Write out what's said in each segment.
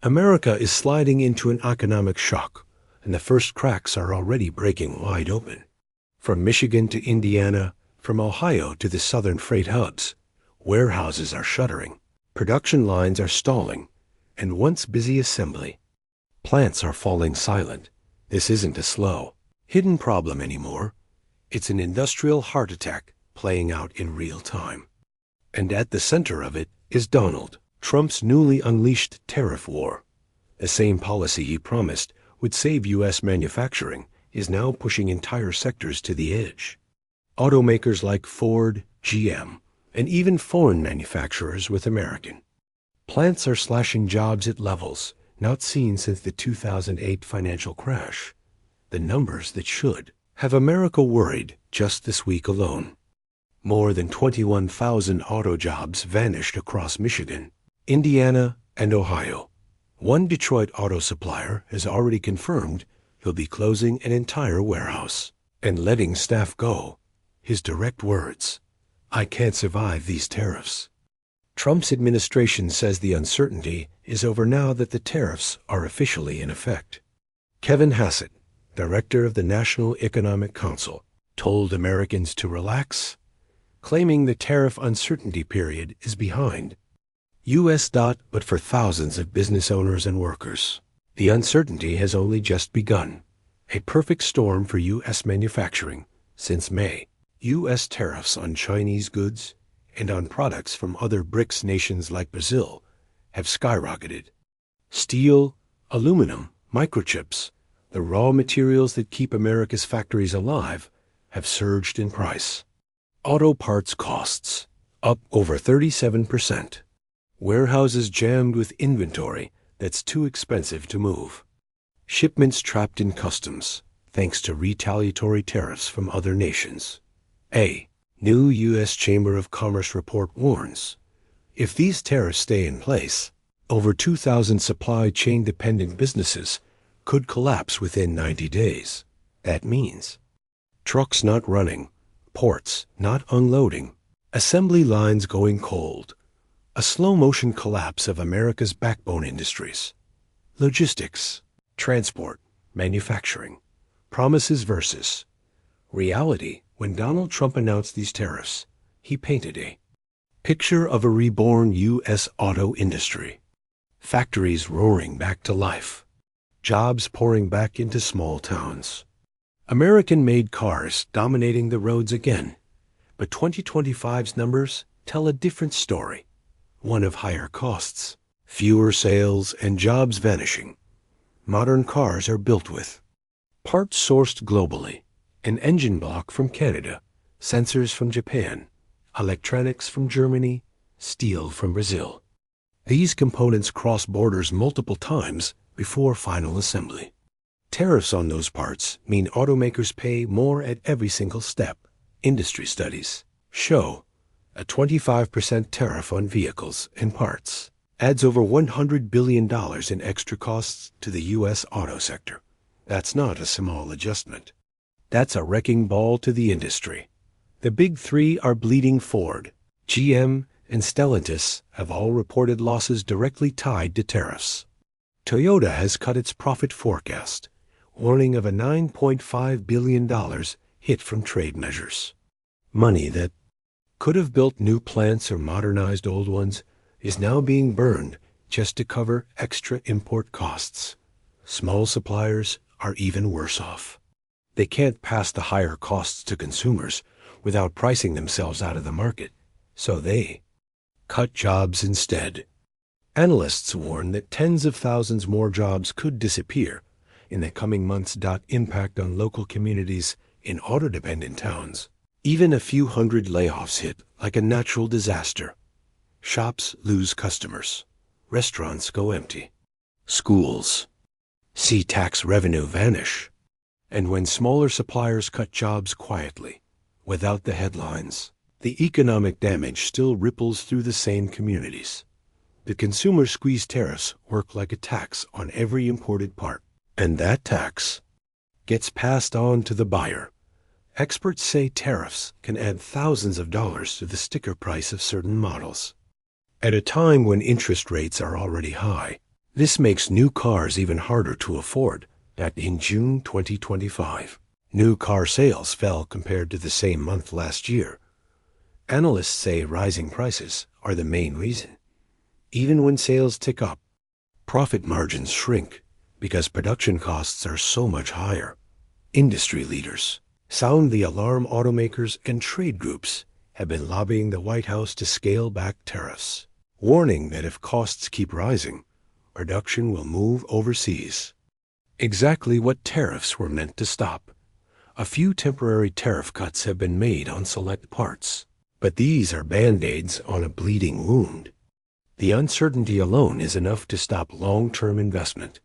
America is sliding into an economic shock, and the first cracks are already breaking wide open. From Michigan to Indiana, from Ohio to the southern freight hubs, warehouses are shuttering, production lines are stalling, and once busy assembly plants are falling silent. This isn't a slow, hidden problem anymore. It's an industrial heart attack playing out in real time. And at the center of it is Donald Trump's newly unleashed tariff war. The same policy he promised would save U.S. manufacturing is now pushing entire sectors to the edge. Automakers like Ford, GM, and even foreign manufacturers with American plants are slashing jobs at levels not seen since the 2008 financial crash. The numbers that should have America worried just this week alone. More than 21,000 auto jobs vanished across Michigan, Indiana, and Ohio. One Detroit auto supplier has already confirmed he'll be closing an entire warehouse and letting staff go. His direct words, "I can't survive these tariffs." Trump's administration says the uncertainty is over now that the tariffs are officially in effect. Kevin Hassett, director of the National Economic Council, told Americans to relax, claiming the tariff uncertainty period is behind. But for thousands of business owners and workers, the uncertainty has only just begun. A perfect storm for U.S. manufacturing since May. U.S. tariffs on Chinese goods and on products from other BRICS nations like Brazil have skyrocketed. Steel, aluminum, microchips, the raw materials that keep America's factories alive, have surged in price. Auto parts costs up over 37%. Warehouses jammed with inventory that's too expensive to move. Shipments trapped in customs thanks to retaliatory tariffs from other nations. A new U.S. Chamber of Commerce report warns, if these tariffs stay in place, over 2,000 supply chain-dependent businesses could collapse within 90 days. That means trucks not running, ports not unloading, assembly lines going cold, a slow-motion collapse of America's backbone industries. Logistics, transport, manufacturing, promises versus reality. When Donald Trump announced these tariffs, he painted a picture of a reborn U.S. auto industry. Factories roaring back to life. Jobs pouring back into small towns. American-made cars dominating the roads again. But 2025's numbers tell a different story. One of higher costs, fewer sales, and jobs vanishing. Modern cars are built with parts sourced globally, an engine block from Canada, sensors from Japan, electronics from Germany, steel from Brazil. These components cross borders multiple times before final assembly. Tariffs on those parts mean automakers pay more at every single step. Industry studies show a 25% tariff on vehicles and parts adds over $100 billion in extra costs to the U.S. auto sector. That's not a small adjustment. That's a wrecking ball to the industry. The big three are bleeding. Ford, GM, and Stellantis have all reported losses directly tied to tariffs. Toyota has cut its profit forecast, warning of a $9.5 billion hit from trade measures. Money that could have built new plants or modernized old ones is now being burned just to cover extra import costs. Small suppliers are even worse off. They can't pass the higher costs to consumers without pricing themselves out of the market, so they cut jobs instead. Analysts warn that tens of thousands more jobs could disappear in the coming months. Impact on local communities in auto-dependent towns. Even a few hundred layoffs hit like a natural disaster. Shops lose customers. Restaurants go empty. Schools see tax revenue vanish. And when smaller suppliers cut jobs quietly, without the headlines, the economic damage still ripples through the same communities. The consumer squeeze tariffs work like a tax on every imported part, and that tax gets passed on to the buyer. Experts say tariffs can add thousands of dollars to the sticker price of certain models. At a time when interest rates are already high, This makes new cars even harder to afford. In June 2025, new car sales fell compared to the same month last year. Analysts say rising prices are the main reason. Even when sales tick up, profit margins shrink because production costs are so much higher. Industry leaders sound the alarm. Automakers and trade groups have been lobbying the White House to scale back tariffs, warning that if costs keep rising, production will move overseas. Exactly what tariffs were meant to stop. A few temporary tariff cuts have been made on select parts, but these are band-aids on a bleeding wound. The uncertainty alone is enough to stop long-term investment.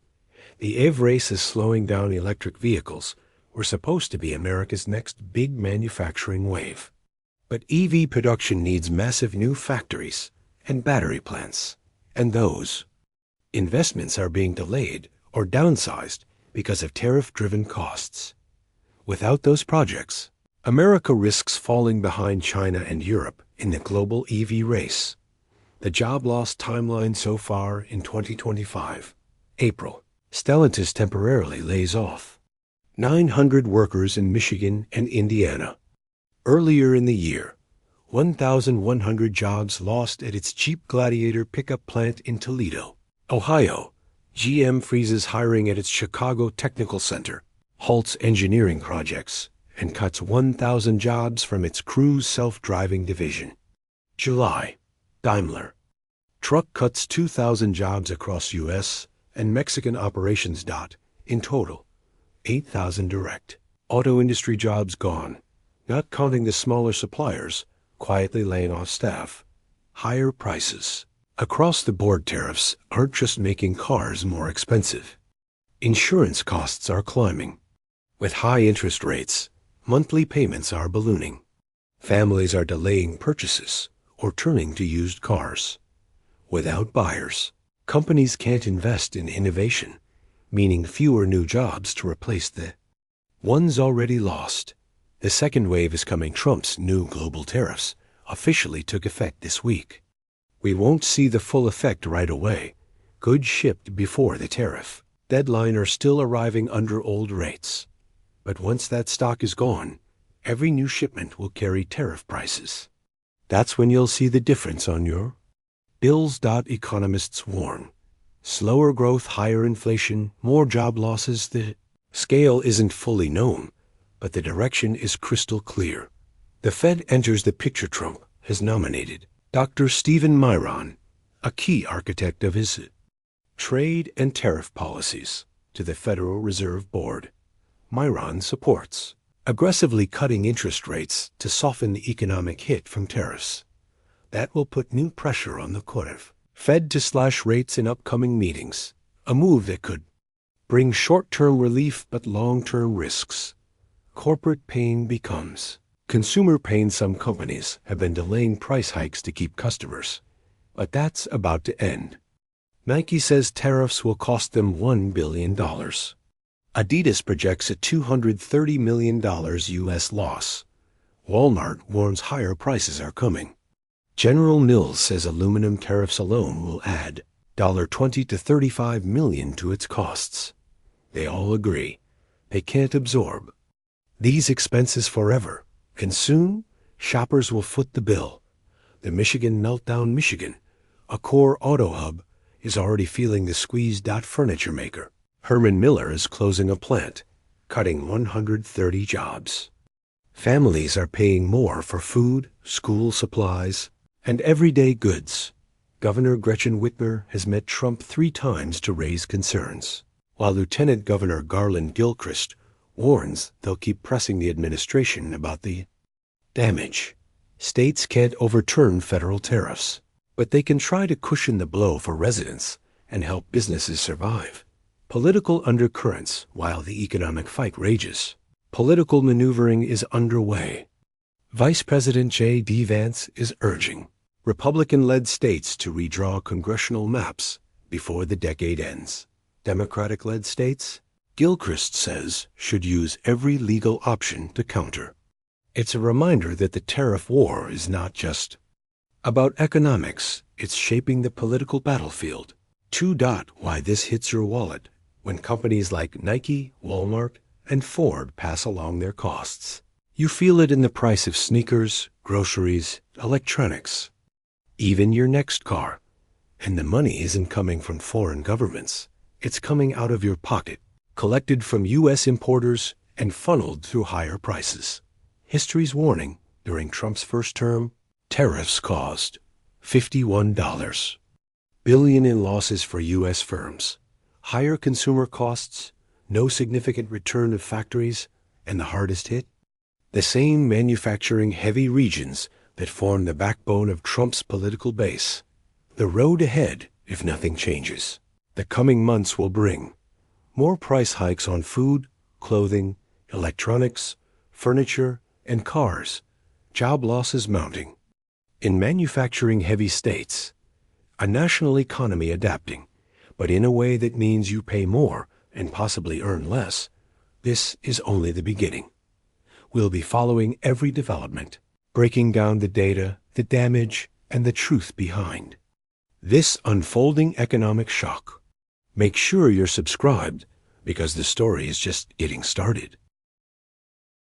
The EV race is slowing down. Electric vehicles were supposed to be America's next big manufacturing wave. But EV production needs massive new factories and battery plants, and those investments are being delayed or downsized because of tariff-driven costs. Without those projects, America risks falling behind China and Europe in the global EV race. The job loss timeline so far in 2025. April, Stellantis temporarily lays off 900 workers in Michigan and Indiana. Earlier in the year, 1,100 jobs lost at its Jeep Gladiator pickup plant in Toledo, Ohio. GM freezes hiring at its Chicago Technical Center, halts engineering projects, and cuts 1,000 jobs from its Cruise self-driving division. July, Daimler Truck cuts 2,000 jobs across U.S. and Mexican operations. In total, 8,000 direct auto industry jobs gone, not counting the smaller suppliers quietly laying off staff. Higher prices. Across-the-board tariffs aren't just making cars more expensive. Insurance costs are climbing. With high interest rates, monthly payments are ballooning. Families are delaying purchases or turning to used cars. Without buyers, companies can't invest in innovation, meaning fewer new jobs to replace the ones already lost. The second wave is coming. Trump's new global tariffs officially took effect this week. We won't see the full effect right away. Goods shipped before the tariff deadline are still arriving under old rates. But once that stock is gone, every new shipment will carry tariff prices. That's when you'll see the difference on your bills. Economists warn. Slower growth, higher inflation, more job losses. The scale isn't fully known, but the direction is crystal clear. The Fed enters the picture. Trump has nominated Dr. Stephen Miron, a key architect of his trade and tariff policies, to the Federal Reserve Board. Miron supports aggressively cutting interest rates to soften the economic hit from tariffs. That will put new pressure on the Fed to slash rates in upcoming meetings, a move that could bring short-term relief but long-term risks. Corporate pain becomes consumer pain. Some companies have been delaying price hikes to keep customers, but that's about to end. Nike says tariffs will cost them $1 billion. Adidas projects a $230 million U.S. loss. Walmart warns higher prices are coming. General Mills says aluminum tariffs alone will add $20 to $35 million to its costs. They all agree they can't absorb these expenses forever, and soon shoppers will foot the bill. The Michigan meltdown. Michigan, a core auto hub, is already feeling the squeeze. Furniture maker Herman Miller is closing a plant, cutting 130 jobs. Families are paying more for food, school supplies, and everyday goods. Governor Gretchen Whitmer has met Trump 3 times to raise concerns, while Lieutenant Governor Garland Gilchrist warns they'll keep pressing the administration about the damage. States can't overturn federal tariffs, but they can try to cushion the blow for residents and help businesses survive. Political undercurrents. While the economic fight rages, political maneuvering is underway. Vice President J.D. Vance is urging Republican-led states to redraw congressional maps before the decade ends. Democratic-led states, Gilchrist says, should use every legal option to counter. It's a reminder that the tariff war is not just about economics. It's shaping the political battlefield. 2. Why this hits your wallet when companies like Nike, Walmart, and Ford pass along their costs. You feel it in the price of sneakers, groceries, electronics, even your next car. And the money isn't coming from foreign governments. It's coming out of your pocket, collected from U.S. importers and funneled through higher prices. History's warning: during Trump's first term, tariffs caused $51 billion in losses for U.S. firms, higher consumer costs, no significant return of factories, and the hardest hit? The same manufacturing-heavy regions that form the backbone of Trump's political base. The road ahead, if nothing changes, the coming months will bring more price hikes on food, clothing, electronics, furniture, and cars, job losses mounting. In manufacturing-heavy states, a national economy adapting, but in a way that means you pay more and possibly earn less. This is only the beginning. We'll be following every development, breaking down the data, the damage, and the truth behind this unfolding economic shock. Make sure you're subscribed, because the story is just getting started.